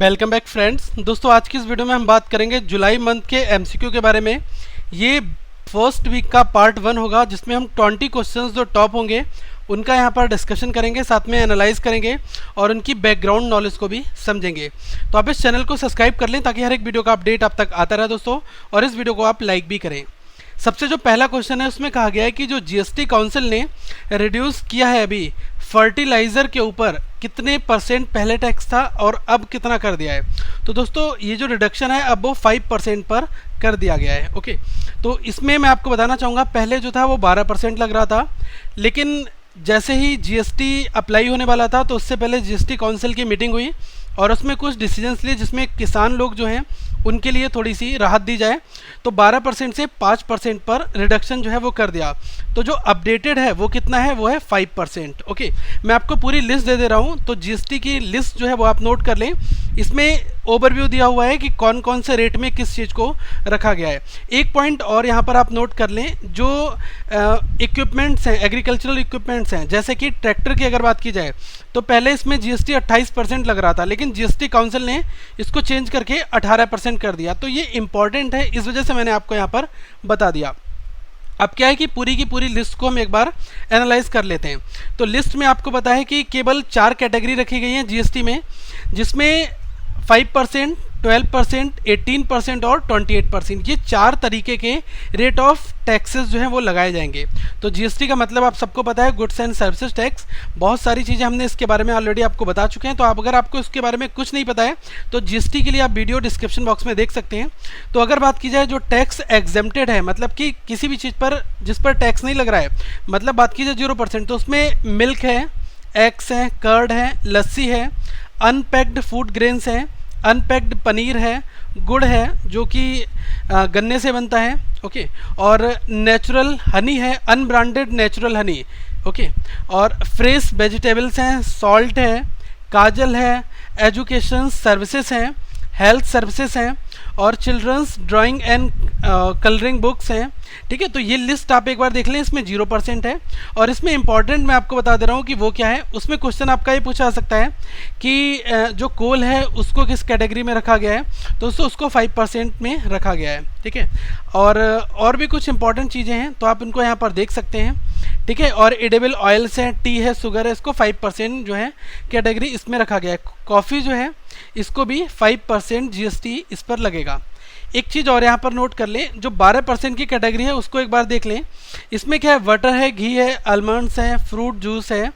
Welcome back friends. दोस्तों आज की इस वीडियो में हम बात करेंगे जुलाई मंथ के एमसीक्यू के बारे में। ये फर्स्ट वीक का पार्ट 1 होगा जिसमें हम 20 क्वेश्चंस जो टॉप होंगे उनका यहाँ पर डिस्कशन करेंगे, साथ में एनालाइज करेंगे और उनकी बैकग्राउंड नॉलेज को भी समझेंगे। तो आप इस चैनल को सब्सक्राइब कर लें ताकि हर एक वीडियो का अपडेट आप तक आता रहे दोस्तों, और इस वीडियो को आप लाइक भी करें। सबसे जो पहला क्वेश्चन है उसमें कहा गया है कि जो जीएसटी काउंसिल ने रिड्यूस किया है अभी फर्टिलाइज़र के ऊपर कितने परसेंट पहले टैक्स था और अब कितना कर दिया है। तो दोस्तों ये जो रिडक्शन है अब वो 5% पर कर दिया गया है। ओके, तो इसमें मैं आपको बताना चाहूँगा पहले जो था वो 12% लग रहा था, लेकिन जैसे ही जीएसटी अप्लाई होने वाला था तो उससे पहले जीएसटी काउंसिल की मीटिंग हुई और उसमें कुछ डिसीजंस लिए जिसमें किसान लोग जो हैं उनके लिए थोड़ी सी राहत दी जाए। तो 12% से 5% पर रिडक्शन जो है वो कर दिया। तो जो अपडेटेड है वो कितना है, वो है 5%। ओके, मैं आपको पूरी लिस्ट दे रहा हूँ, तो जीएसटी की लिस्ट जो है वो आप नोट कर लें। इसमें ओवरव्यू दिया हुआ है कि कौन कौन से रेट में किस चीज़ को रखा गया है। एक पॉइंट और यहाँ पर आप नोट कर लें, जो इक्विपमेंट्स हैं, एग्रीकल्चरल इक्विपमेंट्स हैं, जैसे कि ट्रैक्टर की अगर बात की जाए तो पहले इसमें जीएसटी 28% लग रहा था, लेकिन जीएसटी काउंसिल ने इसको चेंज करके 18% कर दिया। तो ये इंपॉर्टेंट है, इस वजह से मैंने आपको यहाँ पर बता दिया। अब क्या है कि पूरी की पूरी लिस्ट को हम एक बार एनालाइज कर लेते हैं। तो लिस्ट में आपको पता है कि केवल 4 कैटेगरी रखी गई हैं जीएसटी में, जिसमें 5%, 12%, 18% और 28%, ये 4 तरीके के रेट ऑफ टैक्सेस जो हैं वो लगाए जाएंगे। तो जीएसटी का मतलब आप सबको पता है, गुड्स एंड सर्विसेज टैक्स। बहुत सारी चीज़ें हमने इसके बारे में ऑलरेडी आपको बता चुके हैं। तो आप अगर आपको इसके बारे में कुछ नहीं पता है तो जीएसटी के लिए आप वीडियो डिस्क्रिप्शन बॉक्स में देख सकते हैं। तो अगर बात की जाए जो टैक्स एग्जेम्प्टेड है, मतलब कि किसी भी चीज़ पर जिस पर टैक्स नहीं लग रहा है, मतलब बात की जाए 0%, तो उसमें मिल्क है, एग्स हैं, कर्ड है, लस्सी है, अनपैक्ड फूड ग्रेन्स हैं, अनपैक्ड पनीर है, गुड़ है जो कि गन्ने से बनता है, ओके, और नेचुरल हनी है, अनब्रांडेड नेचुरल हनी, ओके, और फ्रेश वेजिटेबल्स हैं, सॉल्ट है, काजल है, एजुकेशन सर्विसेज हैं, हेल्थ सर्विसेज हैं और children's drawing and colouring books हैं। ठीक है, तो ये लिस्ट आप एक बार देख लें, इसमें 0% है। और इसमें इंपॉर्टेंट मैं आपको बता दे रहा हूँ कि वो क्या है। उसमें क्वेश्चन आपका ये पूछा जा सकता है कि जो कोल है उसको किस कैटेगरी में रखा गया है, तो उसको 5% में रखा गया है। ठीक है, और भी कुछ इंपॉर्टेंट चीज़ें हैं तो आप इनको यहाँ पर देख सकते हैं। ठीक है, और एडिबल ऑयल्स हैं, टी है, शुगर है, इसको 5% जो है कैटेगरी इसमें रखा गया है। कॉफ़ी जो है इसको भी 5% जीएसटी इस पर लगेगा। एक चीज़ और यहाँ पर नोट कर लें, जो 12% की कैटेगरी है उसको एक बार देख लें। इसमें क्या है, बटर है, घी है, आलमंड्स हैं, फ्रूट जूस है,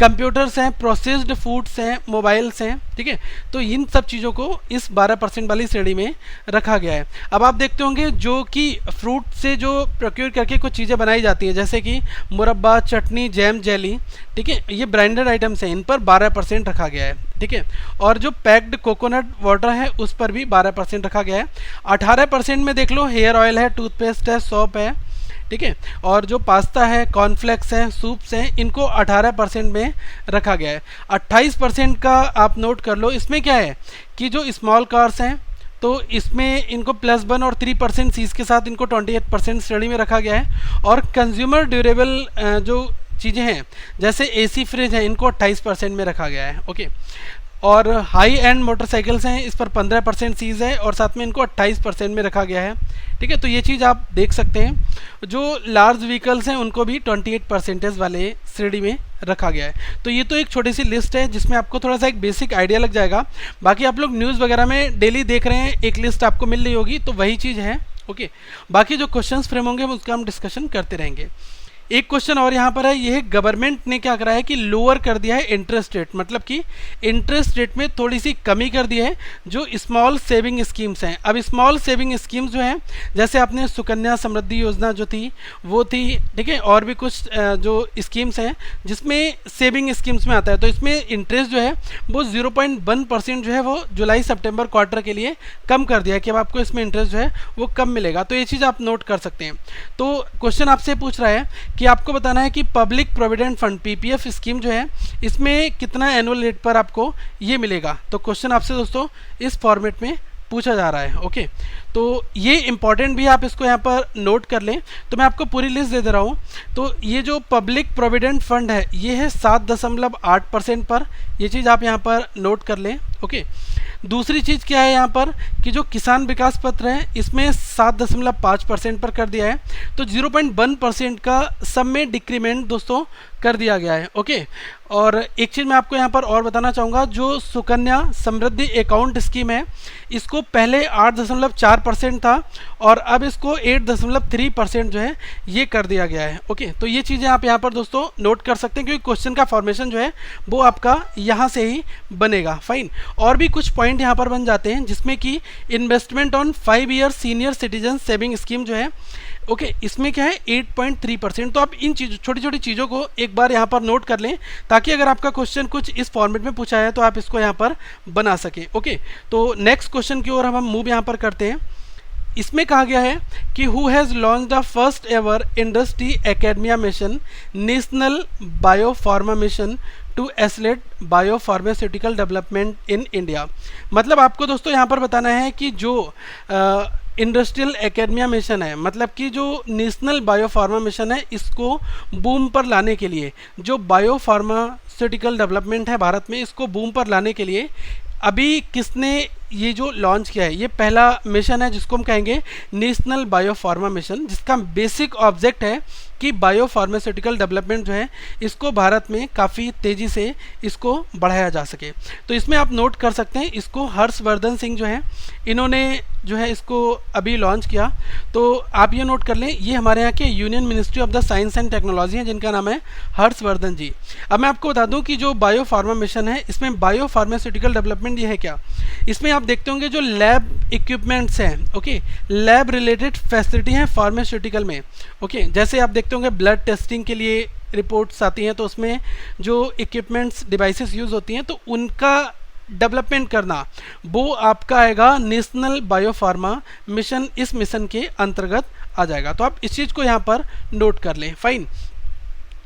कंप्यूटर्स हैं, प्रोसेस्ड फूड्स हैं, मोबाइल्स हैं। ठीक है, तो इन सब चीज़ों को इस 12% वाली श्रेणी में रखा गया है। अब आप देखते होंगे जो कि फ्रूट से जो प्रोक्योर करके कुछ चीज़ें बनाई जाती हैं, जैसे कि मुरब्बा, चटनी, जैम, जेली, ठीक है, ये ब्रांडेड आइटम्स हैं, इन पर 12% रखा गया है। ठीक है, और जो पैक्ड कोकोनट वाटर है उस पर भी 12% रखा गया है। 18% में देख लो, हेयर ऑयल है, टूथपेस्ट है, सोप है। ठीक है, और जो पास्ता है, कॉर्नफ्लेक्स हैं, सूप्स हैं, इनको 18% में रखा गया है। 28% का आप नोट कर लो। इसमें क्या है कि जो स्मॉल कार्स हैं तो इसमें इनको +1 और 3% सीज के साथ इनको 28% श्रेणी में रखा गया है। और कंज्यूमर ड्यूरेबल जो चीज़ें हैं जैसे एसी, फ्रिज है, इनको 28% में रखा गया है। ओके, और हाई एंड मोटरसाइकिल्स हैं, इस पर 15% सीज है और साथ में इनको 28% में रखा गया है। ठीक है, तो ये चीज़ आप देख सकते हैं। जो लार्ज व्हीकल्स हैं उनको भी 28% वाले श्रेणी में रखा गया है। तो ये तो एक छोटी सी लिस्ट है जिसमें आपको थोड़ा सा एक बेसिक आइडिया लग जाएगा। बाकी आप लोग न्यूज़ वगैरह में डेली देख रहे हैं, एक लिस्ट आपको मिल रही होगी, तो वही चीज़ है। ओके, बाकी जो क्वेश्चंस फ्रेम होंगे उसका हम डिस्कशन करते रहेंगे। एक क्वेश्चन और यहाँ पर है, ये गवर्नमेंट ने क्या करा है कि लोअर कर दिया है इंटरेस्ट रेट, मतलब कि इंटरेस्ट रेट में थोड़ी सी कमी कर दी है जो स्मॉल सेविंग स्कीम्स हैं। अब स्मॉल सेविंग स्कीम्स जो हैं, जैसे आपने सुकन्या समृद्धि योजना जो थी वो थी, ठीक है, और भी कुछ जो स्कीम्स हैं जिसमें सेविंग स्कीम्स में आता है, तो इसमें इंटरेस्ट जो है वो 0.1% जो है वो जुलाई सितंबर क्वार्टर के लिए कम कर दिया है कि अब आपको इसमें इंटरेस्ट जो है वो कम मिलेगा। तो ये चीज़ आप नोट कर सकते हैं। तो क्वेश्चन आपसे पूछ रहा है कि आपको बताना है कि public provident fund PPF scheme जो है इसमें कितना एनुअल रेट पर आपको ये मिलेगा। तो क्वेश्चन आपसे दोस्तों इस फॉर्मेट में पूछा जा रहा है। ओके, तो ये इंपॉर्टेंट भी, आप इसको यहाँ पर नोट कर लें। तो मैं आपको पूरी लिस्ट दे रहा हूँ। तो ये जो पब्लिक प्रोविडेंट फंड है ये है 7.8% पर, ये चीज़ आप यहाँ पर नोट कर लें। ओके, दूसरी चीज़ क्या है यहाँ पर कि जो किसान विकास पत्र है इसमें 7.5% पर कर दिया है, तो 0.1% का सब में डिक्रीमेंट दोस्तों कर दिया गया है। ओके, और एक चीज़ मैं आपको यहाँ पर और बताना चाहूँगा, जो सुकन्या समृद्धि अकाउंट स्कीम है इसको पहले 8.4% था और अब इसको 8.3% जो है ये कर दिया गया है। ओके, तो ये चीज़ें आप यहाँ पर दोस्तों नोट कर सकते हैं, क्योंकि क्वेश्चन का फॉर्मेशन जो है वो आपका यहाँ से ही बनेगा। फाइन, और भी कुछ पॉइंट यहाँ पर बन जाते हैं, जिसमें कि investment on 5 year senior citizen saving scheme जो है, ओके, इसमें क्या है 8.3%। तो आप इन चीज़ छोटी छोटी चीज़ों को एक बार यहाँ पर नोट कर लें, ताकि अगर आपका क्वेश्चन कुछ इस फॉर्मेट में पूछा है तो आप इसको यहाँ पर बना सकें। ओके, तो नेक्स्ट क्वेश्चन की ओर हम मूव यहाँ पर करते हैं। इसमें कहा गया है कि who has launch the first ever industry academia mission national biopharma mission to accelerate biopharmaceutical development in India. मतलब आपको दोस्तों यहाँ पर बताना है कि जो इंडस्ट्रियल एकेडमिया मिशन है, मतलब कि जो नेशनल बायोफार्मा मिशन है, इसको बूम पर लाने के लिए, जो बायोफार्मास्यूटिकल डेवलपमेंट है भारत में, इसको बूम पर लाने के लिए अभी किसने ये जो लॉन्च किया है, ये पहला मिशन है जिसको हम कहेंगे नेशनल बायोफार्मा मिशन, जिसका बेसिक ऑब्जेक्ट है कि बायोफार्मास्यूटिकल डेवलपमेंट जो है इसको भारत में काफ़ी तेज़ी से इसको बढ़ाया जा सके। तो इसमें आप नोट कर सकते हैं, इसको हर्षवर्धन सिंह जो है इन्होंने जो है इसको अभी लॉन्च किया। तो आप ये नोट कर लें, ये हमारे यहाँ के union ministry of the science and technology हैं, जिनका नाम है हर्षवर्धन जी। अब मैं आपको बता दूं कि जो बायोफार्मा मिशन है इसमें बायोफार्मास्यूटिकल डेवलपमेंट ये है क्या, इसमें आप देखते होंगे जो लैब इक्विपमेंट्स हैं, ओके, लैब रिलेटेड फैसिलिटी हैं फार्मास्यूटिकल में। ओके, जैसे आप देखते होंगे ब्लड टेस्टिंग के लिए रिपोर्ट्स आती हैं, तो उसमें जो इक्विपमेंट्स डिवाइसेस यूज़ होती हैं तो उनका डेवलपमेंट करना वो आपका आएगा नेशनल बायोफार्मा मिशन, इस मिशन के अंतर्गत आ जाएगा। तो आप इस चीज़ को यहाँ पर नोट कर लें। फाइन,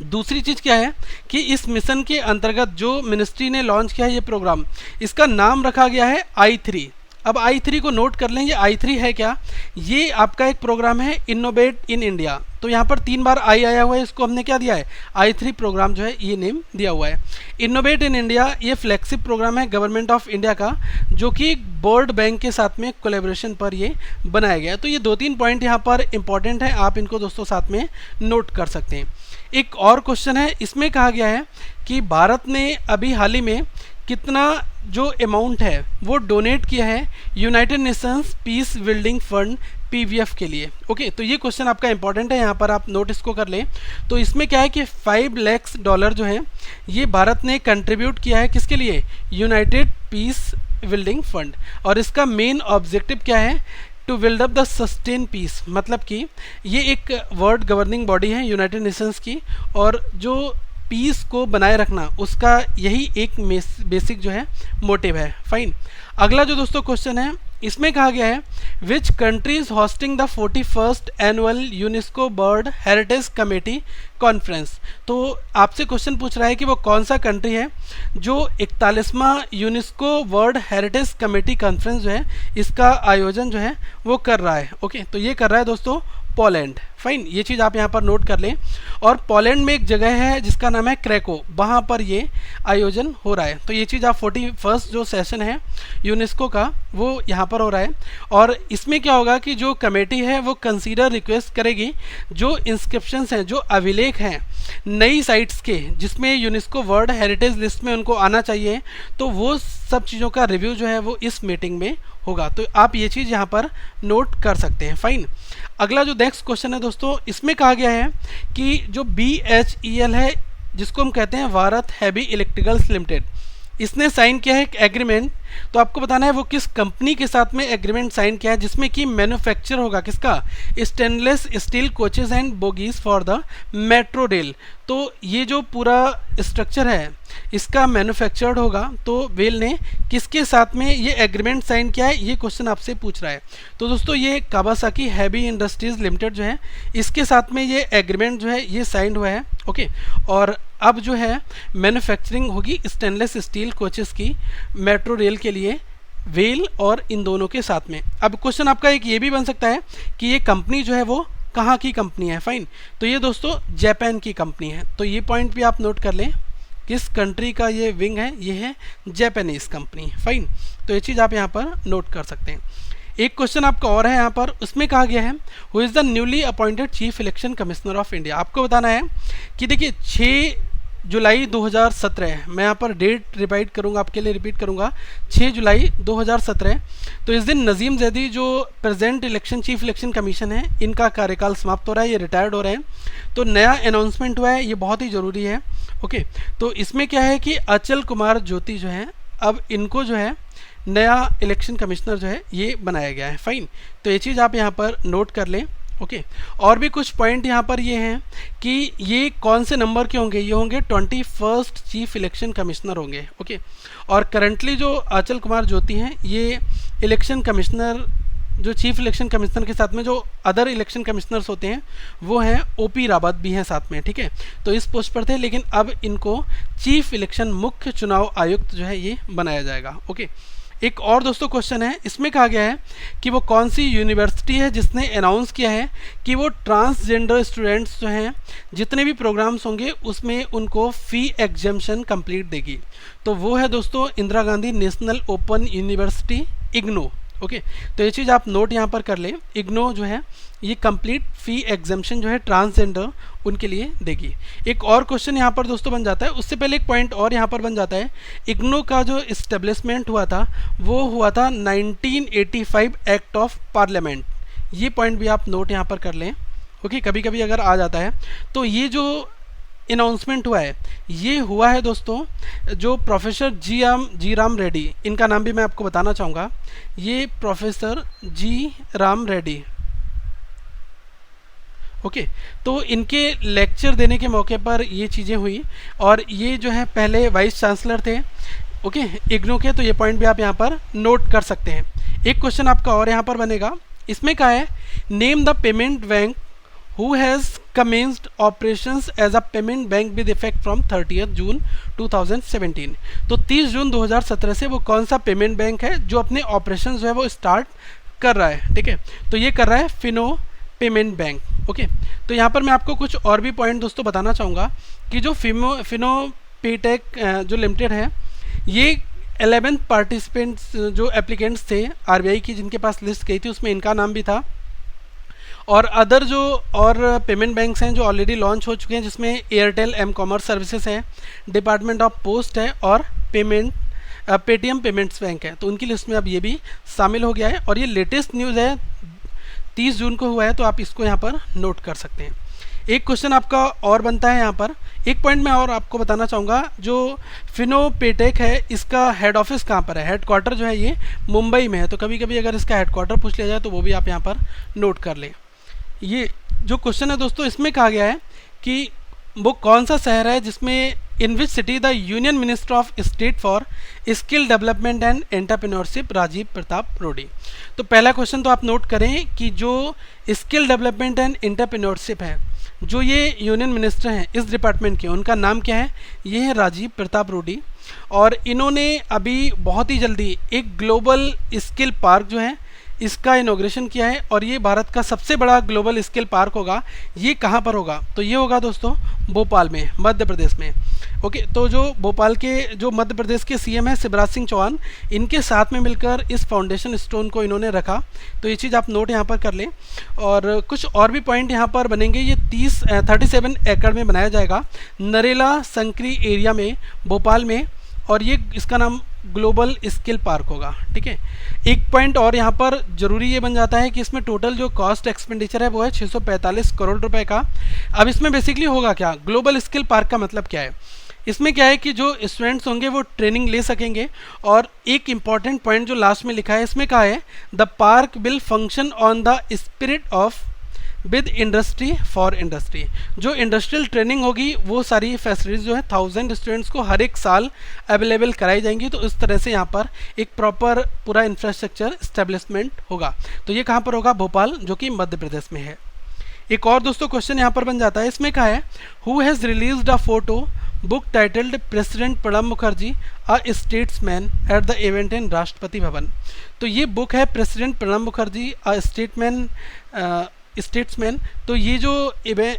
दूसरी चीज़ क्या है कि इस मिशन के अंतर्गत जो मिनिस्ट्री ने लॉन्च किया है ये प्रोग्राम, इसका नाम रखा गया है I3। अब I3 को नोट कर लें, ये I3 है क्या, ये आपका एक प्रोग्राम है इनोवेट इन इंडिया। तो यहाँ पर 3 बार आई आया हुआ है, इसको हमने क्या दिया है, I3 प्रोग्राम जो है ये नेम दिया हुआ है। इनोवेट इन इंडिया ये फ्लैगशिप प्रोग्राम है गवर्नमेंट ऑफ इंडिया का, जो कि वर्ल्ड बैंक के साथ में कोलैबोरेशन पर ये बनाया गया है। तो ये 2-3 पॉइंट यहाँ पर इंपॉर्टेंट है, आप इनको दोस्तों साथ में नोट कर सकते हैं। एक और क्वेश्चन है, इसमें कहा गया है कि भारत ने अभी हाल ही में कितना जो अमाउंट है वो डोनेट किया है United Nations peace building fund PVF के लिए। ओके, तो ये क्वेश्चन आपका इंपॉर्टेंट है, यहाँ पर आप नोट इसको कर लें। तो इसमें क्या है कि $5 लाख जो है ये भारत ने कंट्रीब्यूट किया है किसके लिए, यूनाइटेड पीस बिल्डिंग फंड, और इसका मेन ऑब्जेक्टिव क्या है, to build up the sustain peace. मतलब कि ये एक वर्ल्ड गवर्निंग बॉडी है यूनाइटेड नेशंस की, और जो पीस को बनाए रखना उसका यही एक बेसिक जो है मोटिव है। फाइन, अगला जो दोस्तों क्वेश्चन है इसमें कहा गया है which country is hosting the 41st annual UNESCO bird heritage committee conference. तो आपसे क्वेश्चन पूछ रहा है कि वो कौन सा कंट्री है जो 41वां UNESCO world heritage committee conference जो है इसका आयोजन जो है वो कर रहा है। ओके, तो ये कर रहा है दोस्तों पोलैंड। फाइन, ये चीज़ आप यहाँ पर नोट कर लें। और पोलैंड में एक जगह है जिसका नाम है क्रैको, वहाँ पर ये आयोजन हो रहा है। तो ये चीज़ आप 41st जो सेशन है यूनेस्को का वो यहाँ पर हो रहा है। और इसमें क्या होगा कि जो कमेटी है वो कंसीडर रिक्वेस्ट करेगी जो इंस्क्रिप्शंस हैं, जो अभिलेख हैं नई साइट्स के, जिसमें यूनेस्को वर्ल्ड हेरिटेज लिस्ट में उनको आना चाहिए, तो वो सब चीज़ों का रिव्यू जो है वो इस मीटिंग में होगा। तो आप ये चीज़ यहाँ पर नोट कर सकते हैं। फाइन, अगला जो नेक्स्ट क्वेश्चन है दोस्तों, इसमें कहा गया है कि जो BHEL है जिसको हम कहते हैं भारत हैवी इलेक्ट्रिकल्स लिमिटेड, इसने साइन किया है एक एग्रीमेंट। तो आपको बताना है वो किस कंपनी के साथ में एग्रीमेंट साइन किया है, जिसमें कि मैन्युफैक्चर होगा किसका, stainless steel coaches and bogies for the metro rail. तो ये जो पूरा स्ट्रक्चर है इसका मैन्युफैक्चर्ड होगा। तो वेल ने किसके साथ में ये एग्रीमेंट साइन किया है, ये क्वेश्चन आपसे पूछ रहा है। तो दोस्तों ये कावासाकी हैवी इंडस्ट्रीज लिमिटेड जो है इसके साथ में ये एग्रीमेंट जो है ये साइन हुआ है। ओके, और अब जो है मैन्युफैक्चरिंग होगी स्टेनलेस स्टील कोचेस की मेट्रो रेल के लिए, वेल और इन दोनों के साथ में। अब क्वेश्चन आपका एक ये भी बन सकता है कि ये कंपनी जो है वो कहाँ की कंपनी है। फाइन, तो ये दोस्तों जापान की कंपनी है। तो ये पॉइंट भी आप नोट कर लें। किस कंट्री का ये विंग है, ये है जापानीज कंपनी। फाइन, तो ये चीज़ आप यहाँ पर नोट कर सकते हैं। एक क्वेश्चन आपका और है यहाँ पर, उसमें कहा गया है who is the newly appointed chief election commissioner of India. आपको बताना है कि देखिए 6 जुलाई 2017, मैं यहाँ पर डेट रिपीट करूँगा, आपके लिए रिपीट करूँगा, 6 जुलाई 2017। तो इस दिन नज़ीम जैदी जो present election chief election commission है, इनका कार्यकाल समाप्त हो रहा है, ये रिटायर्ड हो रहे हैं। तो नया अनाउंसमेंट हुआ है, ये बहुत ही ज़रूरी है। ओके, तो इसमें क्या है कि अचल कुमार ज्योति जो है, अब इनको जो है नया इलेक्शन कमिश्नर जो है ये बनाया गया है। फाइन, तो ये चीज़ आप यहाँ पर नोट कर लें। ओके, और भी कुछ पॉइंट यहाँ पर ये हैं कि ये कौन से नंबर के होंगे, ये होंगे 21st चीफ इलेक्शन कमिश्नर होंगे। ओके, और करंटली जो अचल कुमार ज्योति हैं, ये इलेक्शन कमिश्नर, जो चीफ इलेक्शन कमिश्नर के साथ में जो अदर इलेक्शन कमिश्नर्स होते हैं वो हैं ओपी रावत भी हैं साथ में। ठीक है, तो इस पोस्ट पर थे, लेकिन अब इनको चीफ इलेक्शन मुख्य चुनाव आयुक्त जो है ये बनाया जाएगा। ओके, एक और दोस्तों क्वेश्चन है, इसमें कहा गया है कि वो कौन सी यूनिवर्सिटी है जिसने अनाउंस किया है कि वो ट्रांसजेंडर स्टूडेंट्स जो हैं जितने भी प्रोग्राम्स होंगे उसमें उनको फ़ी एग्जेम्पशन कंप्लीट देगी। तो वो है दोस्तों Indira Gandhi national open university, IGNOU. Okay, तो ये चीज़ आप नोट यहाँ पर कर लें, इग्नो जो है ये कंप्लीट फ़ी एग्जेम्पशन जो है ट्रांसजेंडर उनके लिए देगी। एक और क्वेश्चन यहाँ पर दोस्तों बन जाता है, उससे पहले एक पॉइंट और यहाँ पर बन जाता है, इग्नो का जो इस्टेब्लिशमेंट हुआ था वो हुआ था 1985 एक्ट ऑफ पार्लियामेंट। ये पॉइंट भी आप नोट यहाँ पर कर लें। ओके, कभी कभी अगर आ जाता है तो ये जो अनाउंसमेंट हुआ है ये हुआ है दोस्तों जो प्रोफेसर जी राम रेड्डी, इनका नाम भी मैं आपको बताना चाहूँगा, ये प्रोफेसर जी राम रेड्डी। ओके, तो इनके लेक्चर देने के मौके पर ये चीज़ें हुई, और ये जो है पहले वाइस चांसलर थे ओके इग्नो के। तो ये पॉइंट भी आप यहाँ पर नोट कर सकते हैं। एक क्वेश्चन आपका और यहाँ पर बनेगा, इसमें क्या है, name the payment bank who has commenced operations as a payment bank with effect from 30th June 2017। तो 30 जून 2017 से वो कौन सा पेमेंट बैंक है जो अपने ऑपरेशन जो है वो स्टार्ट कर रहा है। ठीक है, तो ये कर रहा है फिनो पेमेंट बैंक। ओके, तो यहाँ पर मैं आपको कुछ और भी पॉइंट दोस्तों बताना चाहूँगा कि जो फिनो पेटेक जो लिमिटेड है, ये 11 पार्टिसिपेंट्स जो एप्लीकेंट्स थे आरबीआई की जिनके पास लिस्ट गई थी उसमें इनका नाम भी था, और अदर जो और पेमेंट बैंक्स हैं जो ऑलरेडी लॉन्च हो चुके हैं जिसमें एयरटेल एम कॉमर्स सर्विसेज है, डिपार्टमेंट ऑफ पोस्ट है और पेटीएम पेमेंट्स बैंक है, तो उनकी लिस्ट में अब ये भी शामिल हो गया है। और ये लेटेस्ट न्यूज़ है, 30 जून को हुआ है, तो आप इसको यहाँ पर नोट कर सकते हैं। एक क्वेश्चन आपका और बनता है यहाँ पर, एक पॉइंट मैं और आपको बताना चाहूँगा, जो फिनो पेटेक है इसका हेड ऑफिस कहाँ पर है, हेड क्वार्टर जो है ये मुंबई में है। तो कभी कभी अगर इसका हेड क्वार्टर पूछ लिया जाए तो वो भी आप यहाँ पर नोट कर लें। ये जो क्वेश्चन है दोस्तों, इसमें कहा गया है कि वो कौन सा शहर है जिसमें in which city the union minister of state for skill development and entrepreneurship Rajiv Pratap Rudy. तो पहला क्वेश्चन तो आप नोट करें कि जो स्किल डेवलपमेंट एंड एंटरप्रेन्योरशिप है, जो ये यूनियन मिनिस्टर हैं इस डिपार्टमेंट के, उनका नाम क्या है, ये है राजीव प्रताप रूडी। और इन्होंने अभी बहुत ही जल्दी एक ग्लोबल स्किल पार्क जो है इसका इनॉग्रेशन किया है, और ये भारत का सबसे बड़ा ग्लोबल स्किल पार्क होगा। ये कहाँ पर होगा, तो ये होगा दोस्तों भोपाल में, मध्य प्रदेश में। ओके, तो जो भोपाल के जो मध्य प्रदेश के सीएम है शिवराज सिंह चौहान, इनके साथ में मिलकर इस फाउंडेशन स्टोन को इन्होंने रखा। तो ये चीज़ आप नोट यहाँ पर कर लें। और कुछ और भी पॉइंट यहाँ पर बनेंगे। ये 37 एकड़ में बनाया जाएगा, नरेला संकरी एरिया में भोपाल में, और ये इसका नाम ग्लोबल स्किल पार्क होगा। ठीक है, एक पॉइंट और यहाँ पर जरूरी ये बन जाता है कि इसमें टोटल जो कॉस्ट एक्सपेंडिचर है वो है 645 करोड़ रुपए का। अब इसमें बेसिकली होगा क्या, ग्लोबल स्किल पार्क का मतलब क्या है, इसमें क्या है कि जो स्टूडेंट्स होंगे वो ट्रेनिंग ले सकेंगे। और एक इम्पॉर्टेंट पॉइंट जो लास्ट में लिखा है, इसमें कहा है the park will function on the spirit of with industry for industry. जो इंडस्ट्रियल ट्रेनिंग होगी वो सारी फैसिलिटीज़ जो है 1000 स्टूडेंट्स को हर एक साल अवेलेबल कराई जाएंगी। तो इस तरह से यहाँ पर एक प्रॉपर पूरा इंफ्रास्ट्रक्चर इस्टेब्लिशमेंट होगा। तो ये कहाँ पर होगा, भोपाल, जो कि मध्य प्रदेश में है। एक और दोस्तों क्वेश्चन यहाँ पर बन जाता है, इसमें कहा है who has released a photo book titled president Pranab Mukherjee a statesman at the event in Rashtrapati Bhavan. तो ये बुक है प्रेसिडेंट प्रणब मुखर्जी अ स्टेटमैन स्टेट्समैन। तो ये जो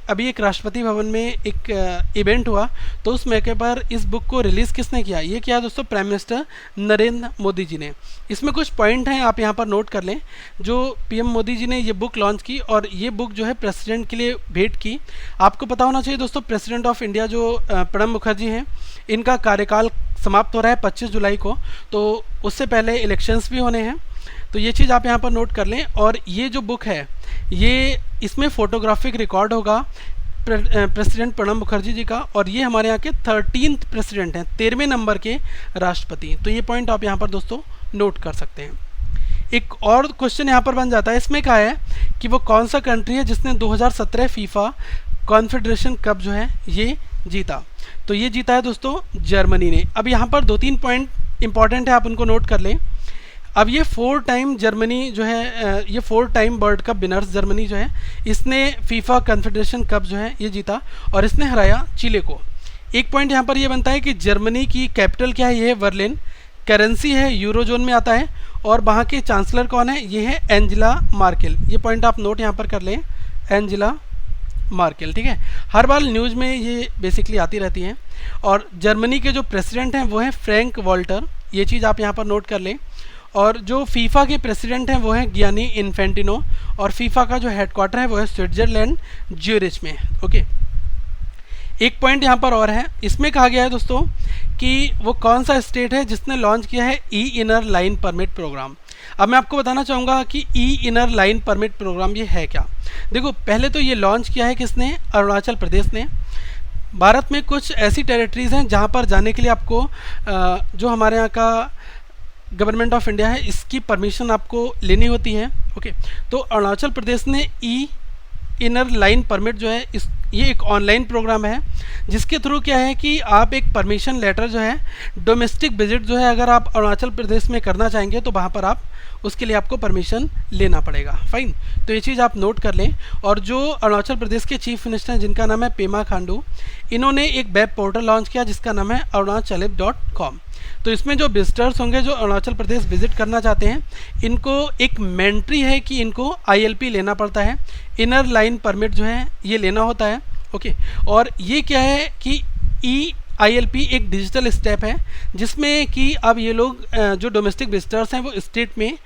अभी एक राष्ट्रपति भवन में एक इवेंट हुआ, तो उस मौके पर इस बुक को रिलीज़ किसने किया? ये किया दोस्तों प्राइम मिनिस्टर नरेंद्र मोदी जी ने। इसमें कुछ पॉइंट हैं, आप यहाँ पर नोट कर लें। जो पीएम मोदी जी ने ये बुक लॉन्च की और ये बुक जो है प्रेसिडेंट के लिए भेंट की। आपको पता होना चाहिए दोस्तों, प्रेसिडेंट ऑफ इंडिया जो प्रणब मुखर्जी हैं, इनका कार्यकाल समाप्त हो रहा है 25 जुलाई को, तो उससे पहले इलेक्शंस भी होने हैं। तो ये चीज़ आप यहाँ पर नोट कर लें। और ये जो बुक है, ये इसमें फ़ोटोग्राफिक रिकॉर्ड होगा प्रेसिडेंट प्रणब मुखर्जी जी का, और ये हमारे यहाँ के 13th प्रेसिडेंट हैं, 13वें नंबर के राष्ट्रपति। तो ये पॉइंट आप यहाँ पर दोस्तों नोट कर सकते हैं। एक और क्वेश्चन यहाँ पर बन जाता है, इसमें कहा है कि वो कौन सा कंट्री है जिसने 2017 फीफा कॉन्फेडरेशन कप जो है ये जीता? तो ये जीता है दोस्तों जर्मनी ने। अब यहाँ पर 2-3 पॉइंट इंपॉर्टेंट है, आप उनको नोट कर लें। अब ये 4 टाइम जर्मनी जो है, ये 4 time world cup winners Germany जो है, इसने फीफा कॉन्फेडरेशन कप जो है ये जीता और इसने हराया चिले को। एक पॉइंट यहाँ पर ये बनता है कि जर्मनी की कैपिटल क्या है? ये है बर्लिन। करेंसी है यूरोजोन में आता है, और वहाँ के चांसलर कौन है? ये है एंजेला मार्केल। ये पॉइंट आप नोट यहाँ पर कर लें, एंजेला मार्केल। ठीक है, हर बार न्यूज़ में ये बेसिकली आती रहती हैं। और जर्मनी के जो प्रेसिडेंट हैं वो हैं फ्रैंक वॉल्टर, ये चीज़ आप यहाँ पर नोट कर लें। और जो फीफा के प्रेसिडेंट हैं वो हैं गियानी इन्फेंटिनो, और फीफा का जो हेडक्वार्टर है वो है स्विट्ज़रलैंड ज्यूरिच में। ओके, एक पॉइंट यहाँ पर और है, इसमें कहा गया है दोस्तों कि वो कौन सा स्टेट है जिसने लॉन्च किया है ई इनर लाइन परमिट प्रोग्राम। अब मैं आपको बताना चाहूँगा कि ई इनर लाइन परमिट प्रोग्राम ये है क्या। देखो, पहले तो ये लॉन्च किया है किसने? अरुणाचल प्रदेश ने। भारत में कुछ ऐसी टेरिटरीज़ हैं जहाँ पर जाने के लिए आपको जो हमारे यहाँ का गवर्नमेंट ऑफ इंडिया है, इसकी परमिशन आपको लेनी होती है। ओके, तो अरुणाचल प्रदेश ने ई इनर लाइन परमिट जो है ये एक ऑनलाइन प्रोग्राम है, जिसके थ्रू क्या है कि आप एक परमिशन लेटर जो है, डोमेस्टिक विजिट जो है अगर आप अरुणाचल प्रदेश में करना चाहेंगे तो वहाँ पर आप उसके लिए आपको परमिशन लेना पड़ेगा। फाइन, तो ये चीज़ आप नोट कर लें। और जो अरुणाचल प्रदेश के चीफ मिनिस्टर हैं जिनका नाम है पेमा खांडू, इन्होंने एक वेब पोर्टल लॉन्च किया जिसका नाम है arunachalip.com। तो इसमें जो विजिटर्स होंगे जो अरुणाचल प्रदेश विजिट करना चाहते हैं, इनको एक मैंडेटरी है कि इनको ILP लेना पड़ता है, इनर लाइन परमिट जो है ये लेना होता है। ओके, और ये क्या है कि ILP एक डिजिटल स्टेप है जिसमें कि अब ये लोग जो डोमेस्टिक विजिटर्स हैं वो स्टेट में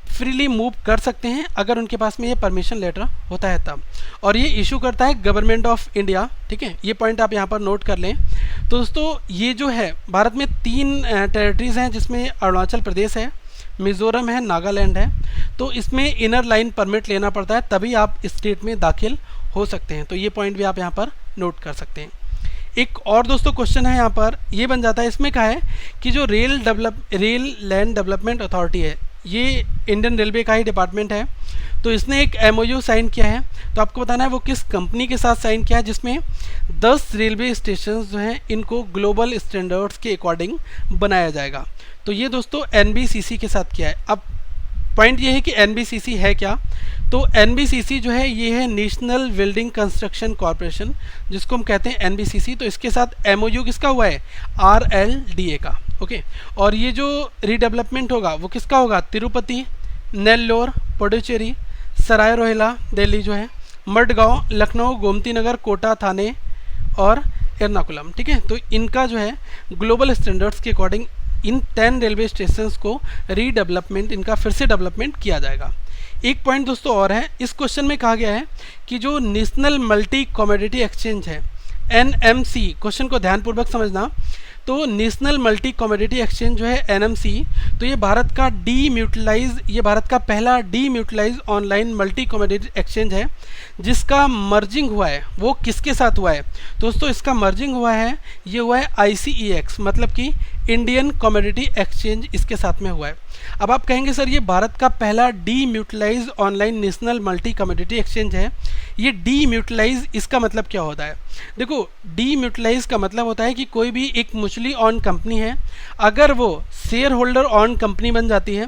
फ्रीली मूव कर सकते हैं अगर उनके पास में ये परमिशन लेटर होता है तब, और ये इशू करता है गवर्नमेंट ऑफ इंडिया। ठीक है, ये पॉइंट आप यहाँ पर नोट कर लें। तो दोस्तों, ये जो है भारत में 3 टेरिटरीज़ हैं जिसमें अरुणाचल प्रदेश है, मिज़ोरम है, नागालैंड है। तो इसमें इनर लाइन परमिट लेना पड़ता है तभी आप स्टेट में दाखिल हो सकते हैं। तो ये पॉइंट भी आप यहाँ पर नोट कर सकते हैं। एक और दोस्तों क्वेश्चन है यहाँ पर, ये बन जाता है, इसमें कहा है कि जो रेल लैंड डेवलपमेंट अथॉरिटी है, ये इंडियन रेलवे का ही डिपार्टमेंट है, तो इसने एक MOU साइन किया है। तो आपको बताना है वो किस कंपनी के साथ साइन किया है, जिसमें 10 रेलवे स्टेशन जो हैं इनको ग्लोबल स्टैंडर्ड्स के अकॉर्डिंग बनाया जाएगा। तो ये दोस्तों NBCC के साथ किया है। अब पॉइंट ये है कि NBCC है क्या? तो NBCC जो है ये है नेशनल बिल्डिंग कंस्ट्रक्शन कॉरपोरेशन, जिसको हम कहते हैं NBCC। तो इसके साथ MOU किसका हुआ है? RLDA का। ओके, और ये जो रीडेवलपमेंट होगा वो किसका होगा? तिरुपति, नेल्लोर, पुडुचेरी, सराय रोहिला दिल्ली जो है, मडगांव, लखनऊ, गोमती नगर, कोटा, थाने और एर्नाकुलम। ठीक है, तो इनका जो है ग्लोबल स्टैंडर्ड्स के अकॉर्डिंग इन 10 रेलवे स्टेशंस को रीडेवलपमेंट, इनका फिर से डेवलपमेंट किया जाएगा। एक पॉइंट दोस्तों और है, इस क्वेश्चन में कहा गया है कि जो नेशनल मल्टी कमोडिटी एक्सचेंज है NMC, क्वेश्चन को ध्यानपूर्वक समझना। तो नेशनल मल्टी कमोडिटी एक्सचेंज जो है NMC, तो ये भारत का ये भारत का पहला demutualised online multi commodity exchange है, जिसका मर्जिंग हुआ है। वो किसके साथ हुआ है दोस्तों? इसका मर्जिंग हुआ है, ये हुआ है ICEX, मतलब कि इंडियन कमोडिटी एक्सचेंज, इसके साथ में हुआ है। अब आप कहेंगे सर ये भारत का पहला demutualised online national multi commodity exchange है, ये डीम्यूटिलाइज इसका मतलब क्या होता है? देखो, डीम्यूटिलाइज का मतलब होता है कि कोई भी एक म्यूचुअली ऑन कंपनी है, अगर वो शेयर होल्डर ऑन कंपनी बन जाती है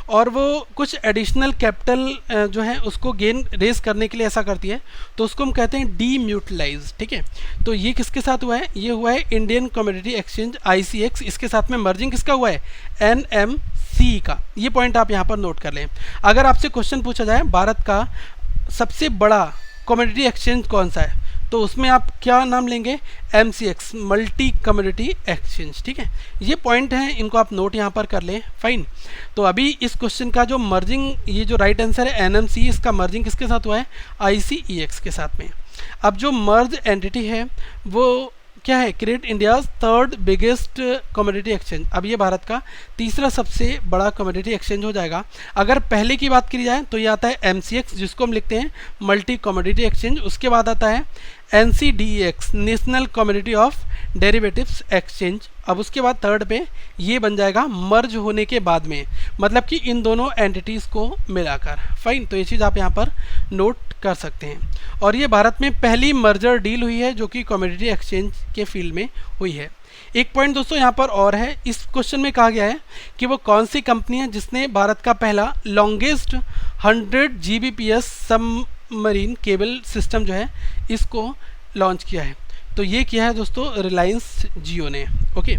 और वो कुछ एडिशनल कैपिटल जो है उसको गेन रेस करने के लिए ऐसा करती है, तो उसको हम कहते हैं डीम्यूटिलाइज। ठीक है, तो ये किसके साथ हुआ है? ये हुआ है इंडियन कमोडिटी एक्सचेंज ICEX, इसके साथ में मर्जिंग किसका हुआ है? NMC का। ये पॉइंट आप यहाँ पर नोट कर लें। अगर आपसे क्वेश्चन पूछा जाए भारत का सबसे बड़ा कमोडिटी एक्सचेंज कौन सा है, तो उसमें आप क्या नाम लेंगे, MCX, मल्टी कमोडिटी एक्सचेंज। ठीक है, ये पॉइंट हैं, इनको आप नोट यहाँ पर कर लें। फाइन। तो अभी इस क्वेश्चन का जो मर्जिंग, ये जो राइट आंसर है NMC, इसका मर्जिंग किसके साथ हुआ है, ICEX के साथ में। अब जो मर्ज एंटिटी है वो क्या है, create India's third biggest commodity exchange. अब ये भारत का तीसरा सबसे बड़ा कमोडिटी एक्सचेंज हो जाएगा। अगर पहले की बात करी जाए तो ये आता है MCX, जिसको हम लिखते हैं मल्टी कमोडिटी एक्सचेंज। उसके बाद आता है NCDEX, national commodity of derivatives exchange. अब उसके बाद थर्ड पे ये बन जाएगा मर्ज होने के बाद में, मतलब कि इन दोनों एंटिटीज़ को मिलाकर। फाइन। तो ये चीज़ आप यहाँ पर नोट कर सकते हैं। और ये भारत में पहली मर्जर डील हुई है जो कि कमोडिटी एक्सचेंज के फील्ड में हुई है। एक पॉइंट दोस्तों यहाँ पर और है, इस क्वेश्चन में कहा गया है कि वो कौन सी कंपनी है जिसने भारत का पहला longest 100 Gbps submarine cable system जो है इसको लॉन्च किया है। तो ये किया है दोस्तों रिलायंस जियो ने। ओके,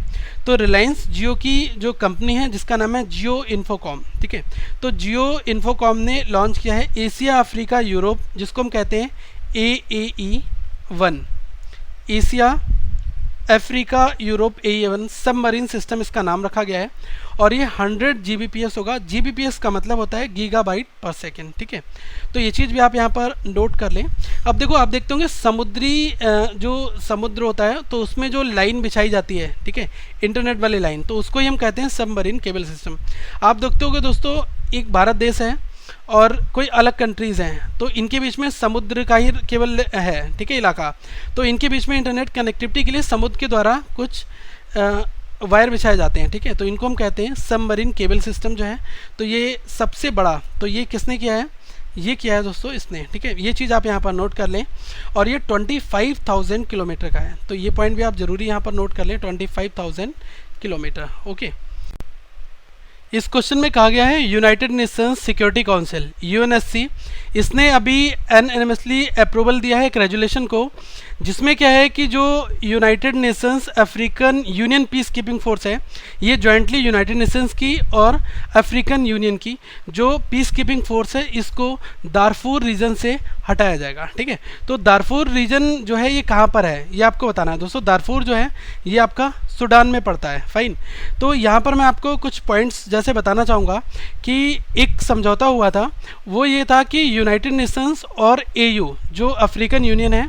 तो रिलायंस जियो की जो कंपनी है जिसका नाम है जियो इन्फोकॉम। ठीक है, तो जियो इन्फोकॉम ने लॉन्च किया है एशिया अफ्रीका यूरोप, जिसको हम कहते हैं AAE1, Asia Africa Europe AAE1 submarine system इसका नाम रखा गया है। और ये 100 Gbps होगा। Gbps का मतलब होता है गीगाबाइट पर सेकेंड। ठीक है, तो ये चीज़ भी आप यहाँ पर नोट कर लें। अब देखो, आप देखते होंगे समुद्री जो समुद्र होता है तो उसमें जो लाइन बिछाई जाती है, ठीक है, इंटरनेट वाली लाइन, तो उसको ही हम कहते हैं सबमरीन केबल सिस्टम। आप देखते होंगे दोस्तों, एक भारत देश है और कोई अलग कंट्रीज़ हैं, तो इनके बीच में समुद्र का ही केवल है, ठीक है, इलाका। तो इनके बीच में इंटरनेट कनेक्टिविटी के लिए समुद्र के द्वारा कुछ वायर बिछाए जाते हैं। ठीक है, तो इनको हम कहते हैं सबमरीन केबल सिस्टम जो है। तो ये सबसे बड़ा, तो ये किसने किया है, ये किया है दोस्तों इसने। ठीक है, ये चीज़ आप यहाँ पर नोट कर लें। और ये 25,000 किलोमीटर का है, तो ये पॉइंट भी आप ज़रूरी यहाँ पर नोट कर लें, 25,000 किलोमीटर। ओके, इस क्वेश्चन में कहा गया है United Nations security council UNSC, इसने अभी एनएमएसली अप्रूवल दिया है एक रेजुलेशन को, जिसमें क्या है कि जो United Nations African union peace keeping force है, ये जॉइंटली यूनाइटेड नेशंस की और अफ्रीकन यूनियन की जो पीस कीपिंग फोर्स है, इसको दारफूर रीजन से हटाया जाएगा। ठीक है, तो दारफूर रीजन जो है ये कहाँ पर है, ये आपको बताना है दोस्तों। दारफूर जो है ये आपका सूडान में पड़ता है। फाइन। तो यहाँ पर मैं आपको कुछ पॉइंट्स जैसे बताना चाहूँगा कि एक समझौता हुआ था, वो ये था कि यूनाइटेड नेशंस और AU जो अफ्रीकन यूनियन है,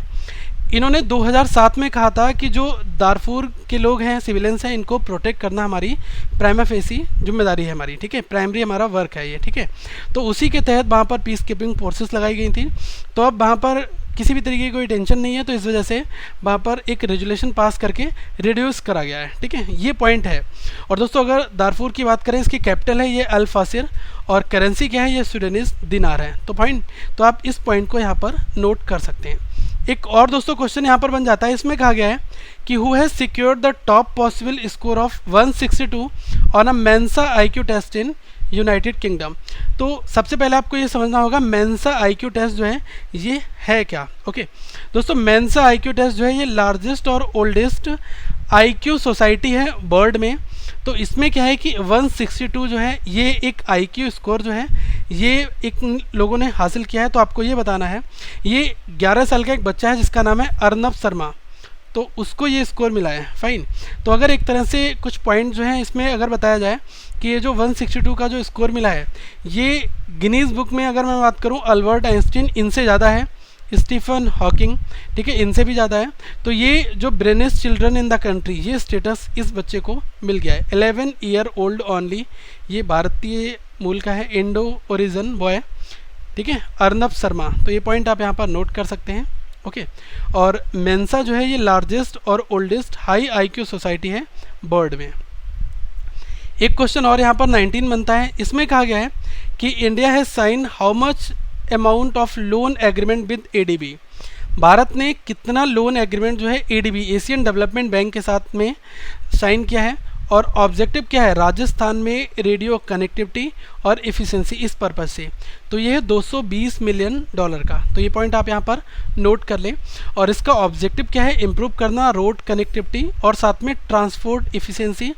इन्होंने 2007 में कहा था कि जो दारफूर के लोग हैं, सिविलियंस हैं, इनको प्रोटेक्ट करना हमारी प्राइमा फेसी जिम्मेदारी है हमारी। ठीक है, प्राइमरी हमारा वर्क है ये। ठीक है, तो उसी के तहत वहाँ पर पीस कीपिंग फोर्सेस लगाई गई थी। तो अब वहाँ पर किसी भी तरीके की कोई टेंशन नहीं है, तो इस वजह से वहाँ पर एक रेजुलेशन पास करके रिड्यूस करा गया है। ठीक है, ये पॉइंट है। और दोस्तों अगर दारफूर की बात करें, इसकी कैपिटल है ये अल फासिर और करेंसी क्या है, ये स्वीडनिश दिनार है। तो फाइन, तो आप इस पॉइंट को यहाँ पर नोट कर सकते हैं। एक और दोस्तों क्वेश्चन यहाँ पर बन जाता है, इसमें कहा गया है कि who has secured the top possible score of 162 on a Mensa IQ test in United Kingdom. तो सबसे पहले आपको ये समझना होगा मेंसा IQ टेस्ट जो है ये है क्या। ओके दोस्तों, मेंसा IQ टेस्ट जो है ये लार्जेस्ट और ओल्डेस्ट IQ सोसाइटी है वर्ल्ड में। तो इसमें क्या है कि 162 जो है ये एक IQ स्कोर जो है ये एक लोगों ने हासिल किया है। तो आपको ये बताना है, ये 11 साल का एक बच्चा है जिसका नाम है अर्नब शर्मा, तो उसको ये स्कोर मिला है। फाइन। तो अगर एक तरह से कुछ पॉइंट जो हैं इसमें अगर बताया जाए कि ये जो 162 का जो स्कोर मिला है, ये गिनीज बुक में अगर मैं बात करूं, अल्बर्ट आइंस्टीन इनसे ज़्यादा है, स्टीफन हॉकिंग, ठीक है, इनसे भी ज़्यादा है। तो ये जो ब्रेनेस्ट चिल्ड्रन इन द कंट्री, ये स्टेटस इस बच्चे को मिल गया है। 11 ईयर ओल्ड ओनली, ये भारतीय मूल का है, इंडो ओरिजिन बॉय। ठीक है, अर्नब शर्मा। तो ये पॉइंट आप यहाँ पर नोट कर सकते हैं। ओके, और मेंसा जो है ये लार्जेस्ट और ओल्डेस्ट हाई IQ सोसाइटी है वर्ल्ड में। एक क्वेश्चन और यहाँ पर 19 बनता है, इसमें कहा गया है कि India has sign how much amount of loan agreement with ADB। भारत ने कितना लोन एग्रीमेंट जो है ADB एशियन डेवलपमेंट बैंक के साथ में साइन किया है, और ऑब्जेक्टिव क्या है, राजस्थान में रेडियो कनेक्टिविटी और एफिशिएंसी, इस पर्पज़ से। तो ये है $220 मिलियन का। तो ये पॉइंट आप यहाँ पर नोट कर लें। और इसका ऑब्जेक्टिव क्या है, इम्प्रूव करना रोड कनेक्टिविटी और साथ में ट्रांसपोर्ट एफिशिएंसी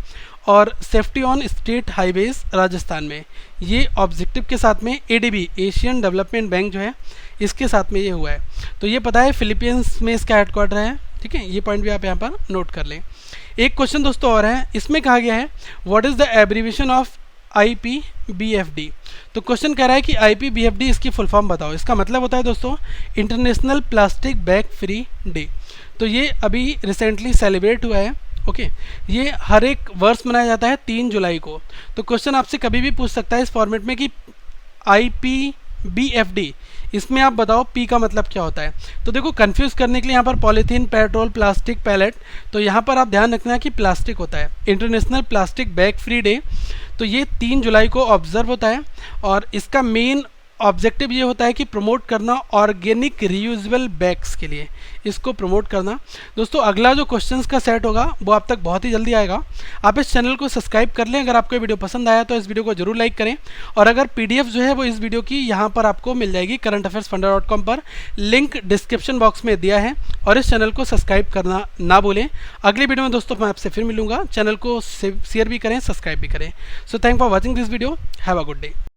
और safety on state highways Rajasthan में। ये ऑब्जेक्टिव के साथ में एडीबी एशियन डेवलपमेंट बैंक जो है इसके साथ में ये हुआ है। तो ये पता है फिलीपींस में इसका हेडक्वार्टर है, ठीक है, ये पॉइंट भी आप यहाँ पर नोट कर लें। एक क्वेश्चन दोस्तों और है, इसमें कहा गया है what is the abbreviation of IPBFD। तो क्वेश्चन कह रहा है कि IPBFD इसकी फुल फॉर्म बताओ। इसका मतलब होता है दोस्तों international plastic bag free day. तो ये अभी रिसेंटली सेलिब्रेट हुआ है, ओके। ये हर एक वर्ष मनाया जाता है 3 जुलाई को। तो क्वेश्चन आपसे कभी भी पूछ सकता है इस फॉर्मेट में कि IPBFD इसमें आप बताओ P का मतलब क्या होता है। तो देखो कंफ्यूज करने के लिए यहाँ पर पॉलीथीन, पेट्रोल, प्लास्टिक, पैलेट, तो यहाँ पर आप ध्यान रखना कि प्लास्टिक होता है। International plastic bag free day तो ये 3 जुलाई को ऑब्जर्व होता है और इसका मेन ऑब्जेक्टिव ये होता है कि प्रमोट करना ऑर्गेनिक रीयूजेबल बैग्स के लिए, इसको प्रमोट करना। दोस्तों अगला जो क्वेश्चंस का सेट होगा वो आप तक बहुत ही जल्दी आएगा। आप इस चैनल को सब्सक्राइब कर लें। अगर आपको ये वीडियो पसंद आया तो इस वीडियो को जरूर लाइक करें और अगर PDF जो है वो इस वीडियो की यहाँ पर आपको मिल जाएगी currentaffairsfunda.com पर, लिंक डिस्क्रिप्शन बॉक्स में दिया है। और इस चैनल को सब्सक्राइब करना ना भूलें। अगली वीडियो में दोस्तों मैं आपसे फिर मिलूंगा। चैनल को शेयर भी करें, सब्सक्राइब भी करें। So thank for watching this video, have a good day.